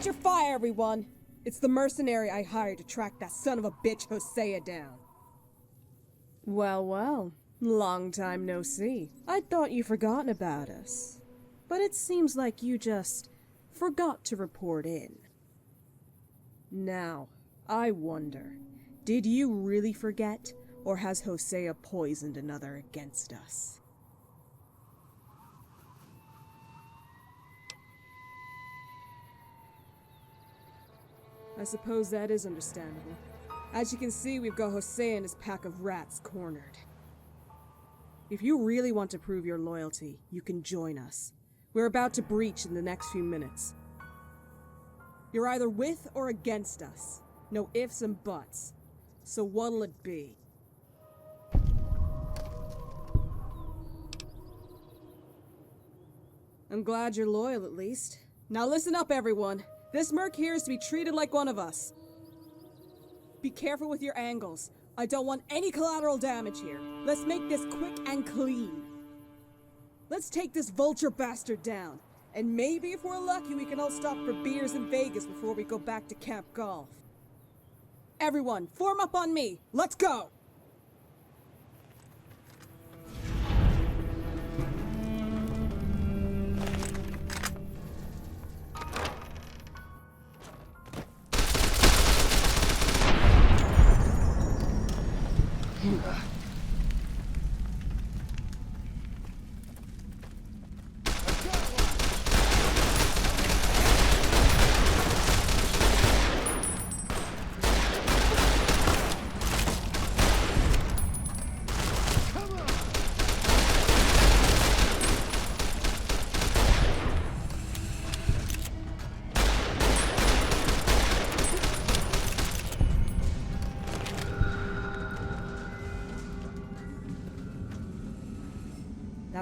Hold your fire, everyone! It's the mercenary I hired to track that son of a bitch Hosea down. Well, well. Long time no see. I thought you'd forgotten about us. But it seems like you just forgot to report in. Now, I wonder, did you really forget, or has Hosea poisoned another against us? I suppose that is understandable. As you can see, we've got Hosea and his pack of rats cornered. If you really want to prove your loyalty, you can join us. We're about to breach in the next few minutes. You're either with or against us. No ifs and buts. So what'll it be? I'm glad you're loyal, at least. Now listen up, everyone. This merc here is to be treated like one of us. Be careful with your angles. I don't want any collateral damage here. Let's make this quick and clean. Let's take this vulture bastard down. And maybe if we're lucky, we can all stop for beers in Vegas before we go back to Camp Golf. Everyone, form up on me. Let's go!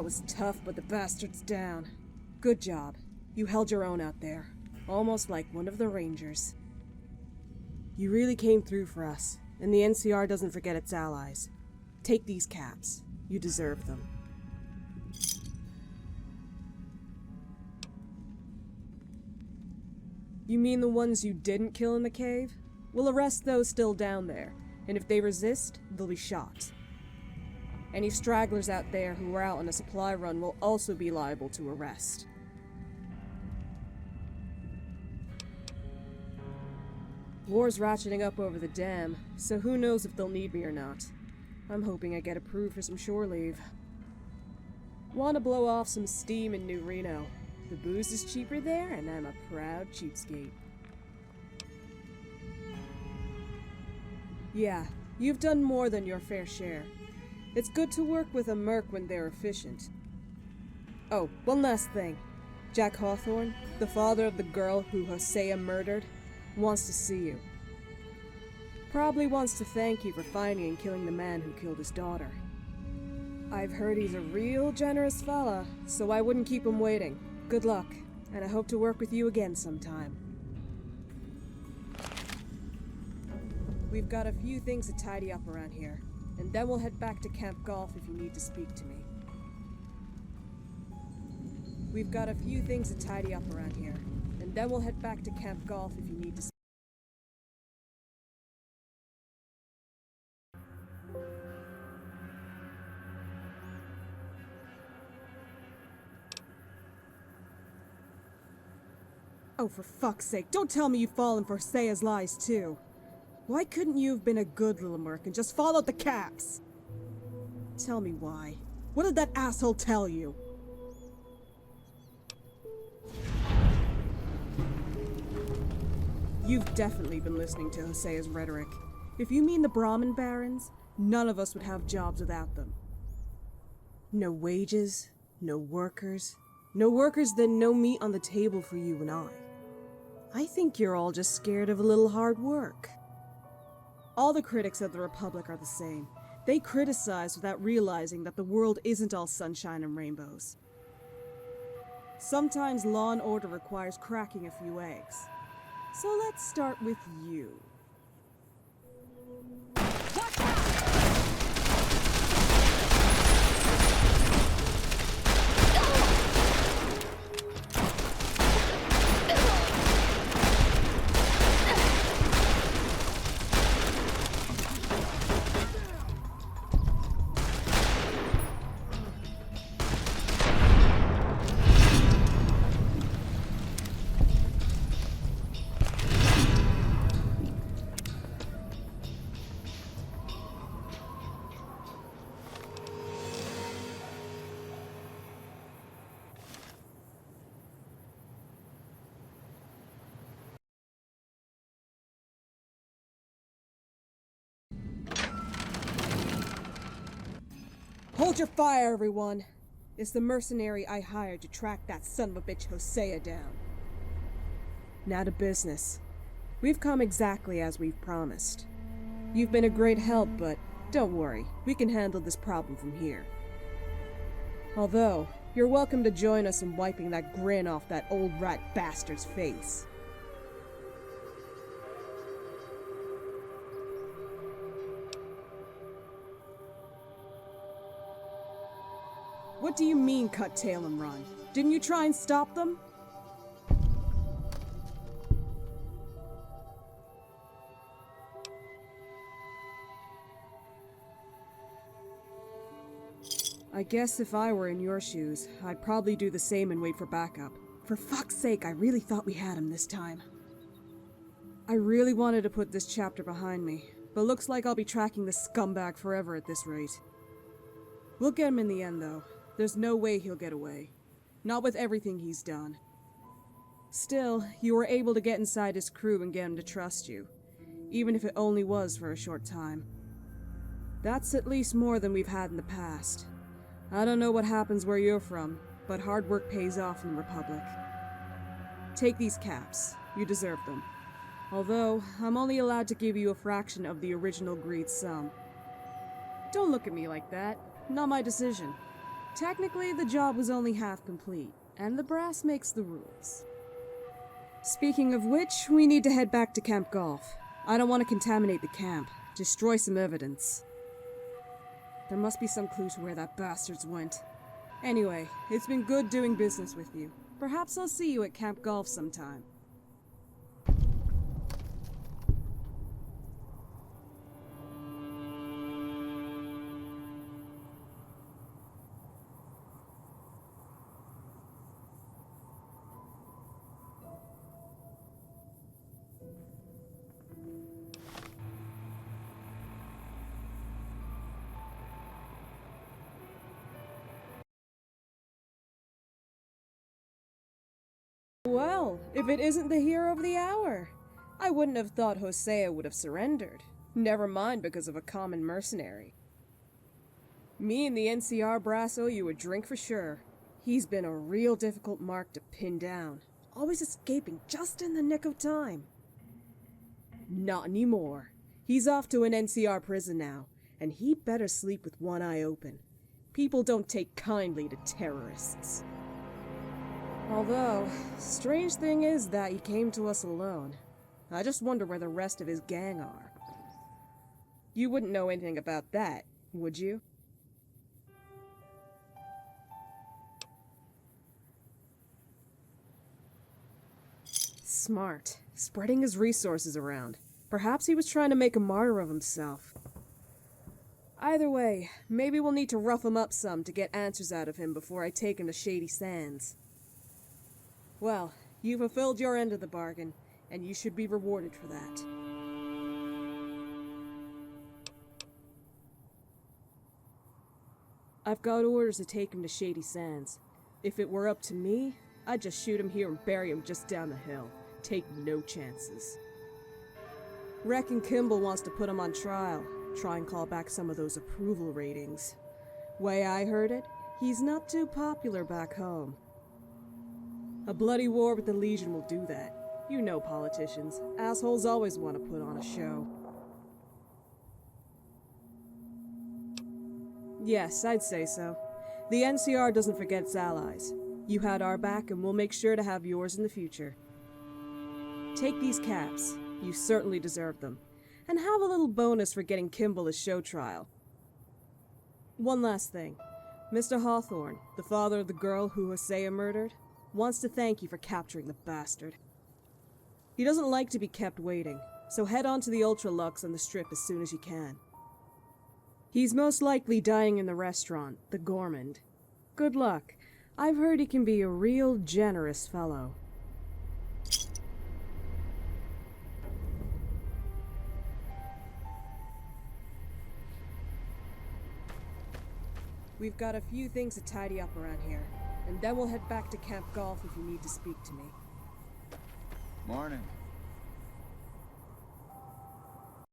That was tough, but the bastard's down. Good job. You held your own out there. Almost like one of the Rangers. You really came through for us, and the NCR doesn't forget its allies. Take these caps. You deserve them. You mean the ones you didn't kill in the cave? We'll arrest those still down there, and if they resist, they'll be shot. Any stragglers out there who were out on a supply run will also be liable to arrest. War's ratcheting up over the dam, so who knows if they'll need me or not. I'm hoping I get approved for some shore leave. Want to blow off some steam in New Reno. The booze is cheaper there, and I'm a proud cheapskate. Yeah, you've done more than your fair share. It's good to work with a merc when they're efficient. Oh, one last thing. Jack Hawthorne, the father of the girl who Hosea murdered, wants to see you. Probably wants to thank you for finding and killing the man who killed his daughter. I've heard he's a real generous fella, so I wouldn't keep him waiting. Good luck, and I hope to work with you again sometime. We've got a few things to tidy up around here. And then we'll head back to Camp Golf if you need to speak to me. We've got a few things to tidy up around here. And then we'll head back to Camp Golf if you need to speak. Oh, for fuck's sake, don't tell me you've fallen for Hosea's lies too. Why couldn't you have been a good little merc and just followed the caps? Tell me why. What did that asshole tell you? You've definitely been listening to Hosea's rhetoric. If you mean the Brahmin barons, none of us would have jobs without them. No wages, no workers. No workers, then no meat on the table for you and I. I think you're all just scared of a little hard work. All the critics of the Republic are the same. They criticize without realizing that the world isn't all sunshine and rainbows. Sometimes law and order requires cracking a few eggs. So let's start with you. Hold your fire, everyone! It's the mercenary I hired to track that son of a bitch Hosea down. Now to business. We've come exactly as we've promised. You've been a great help, but don't worry, we can handle this problem from here. Although, you're welcome to join us in wiping that grin off that old rat bastard's face. What do you mean, cut tail and run? Didn't you try and stop them? I guess if I were in your shoes, I'd probably do the same and wait for backup. For fuck's sake, I really thought we had him this time. I really wanted to put this chapter behind me, but looks like I'll be tracking this scumbag forever at this rate. We'll get him in the end, though. There's no way he'll get away. Not with everything he's done. Still, you were able to get inside his crew and get him to trust you, even if it only was for a short time. That's at least more than we've had in the past. I don't know what happens where you're from, but hard work pays off in the Republic. Take these caps. You deserve them. Although, I'm only allowed to give you a fraction of the original agreed sum. Don't look at me like that. Not my decision. Technically, the job was only half complete, and the brass makes the rules. Speaking of which, we need to head back to Camp Golf. I don't want to contaminate the camp. Destroy some evidence. There must be some clue to where that bastard's went. Anyway, it's been good doing business with you. Perhaps I'll see you at Camp Golf sometime. Well, if it isn't the hero of the hour. I wouldn't have thought Hosea would have surrendered. Never mind because of a common mercenary. Me and the NCR brass owe you a drink for sure. He's been a real difficult mark to pin down. Always escaping just in the nick of time. Not anymore. He's off to an NCR prison now, and he'd better sleep with one eye open. People don't take kindly to terrorists. Although, strange thing is that he came to us alone. I just wonder where the rest of his gang are. You wouldn't know anything about that, would you? Smart. Spreading his resources around. Perhaps he was trying to make a martyr of himself. Either way, maybe we'll need to rough him up some to get answers out of him before I take him to Shady Sands. Well, you fulfilled your end of the bargain, and you should be rewarded for that. I've got orders to take him to Shady Sands. If it were up to me, I'd just shoot him here and bury him just down the hill. Take no chances. Reckon Kimball wants to put him on trial, try and call back some of those approval ratings. Way I heard it, he's not too popular back home. A bloody war with the Legion will do that. You know politicians. Assholes always want to put on a show. Yes, I'd say so. The NCR doesn't forget its allies. You had our back, and we'll make sure to have yours in the future. Take these caps. You certainly deserve them. And have a little bonus for getting Kimball a show trial. One last thing. Mr. Hawthorne, the father of the girl who Hosea murdered, wants to thank you for capturing the bastard. He doesn't like to be kept waiting, so head on to the Ultra Lux on the Strip as soon as you can. He's most likely dining in the restaurant, the Gourmand. Good luck. I've heard he can be a real generous fellow. We've got a few things to tidy up around here, and then we'll head back to Camp Golf if you need to speak to me. Morning.